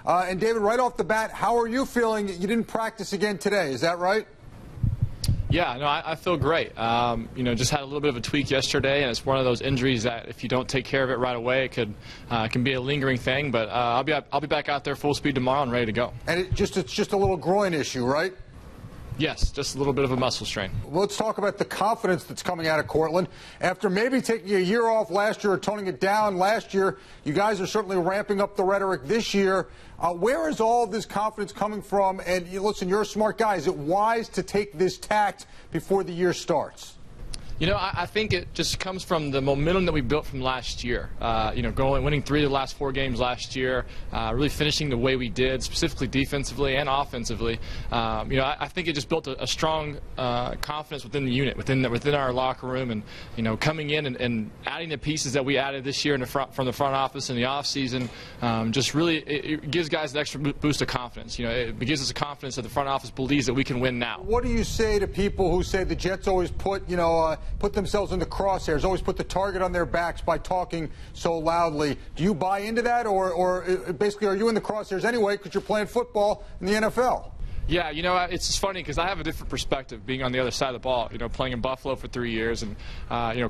And David, right off the bat, how are you feeling? You didn't practice again today, is that right? Yeah, no, I feel great. Just had a little bit of a tweak yesterday, and it's one of those injuries that if you don't take care of it right away, it can be a lingering thing. But I'll be back out there full speed tomorrow and ready to go. And it's just a little groin issue, right? Yes, just a little bit of a muscle strain. Well, let's talk about the confidence that's coming out of Cortland. After maybe taking a year off last year or toning it down last year, you guys are certainly ramping up the rhetoric this year. Where is all of this confidence coming from? And listen, you're a smart guy. Is it wise to take this tact before the year starts? I think it just comes from the momentum that we built from last year. Winning 3 of the last 4 games last year, really finishing the way we did, specifically defensively and offensively. I think it just built a strong confidence within the unit, within our locker room, and coming in and adding the pieces that we added this year from the front office in the offseason. Just really, it gives guys an extra boost of confidence. It gives us a confidence that the front office believes that we can win now. What do you say to people who say the Jets always put themselves in the crosshairs, always put the target on their backs by talking so loudly? Do you buy into that, or basically are you in the crosshairs anyway because you're playing football in the NFL? Yeah, it's just funny because I have a different perspective being on the other side of the ball, playing in Buffalo for 3 years and,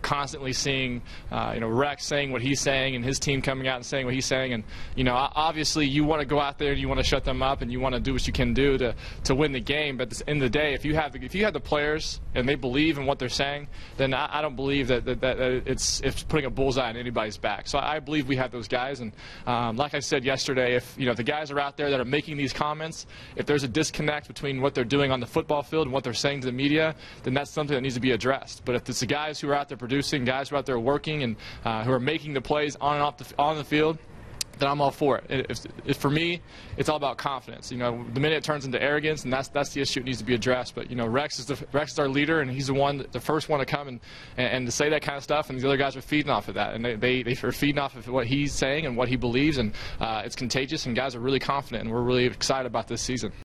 constantly seeing, Rex saying what he's saying and his team coming out and saying what he's saying. And, obviously you want to go out there and you want to shut them up and you want to do what you can do to win the game. But at the end of the day, if you have the players and they believe in what they're saying, then I don't believe that it's putting a bullseye on anybody's back. So I believe we have those guys. And like I said yesterday, if the guys are out there that are making these comments, if there's a disconnect between what they're doing on the football field and what they're saying to the media, then that's something that needs to be addressed. But if it's the guys who are out there producing, guys who are out there working, and who are making the plays on and off on the field, then I'm all for it. For me, it's all about confidence. The minute it turns into arrogance, and that's the issue that needs to be addressed. But Rex is our leader, and he's the first one to come and to say that kind of stuff. And the other guys are feeding off of that, and they are feeding off of what he's saying and what he believes, and it's contagious. And guys are really confident, and we're really excited about this season.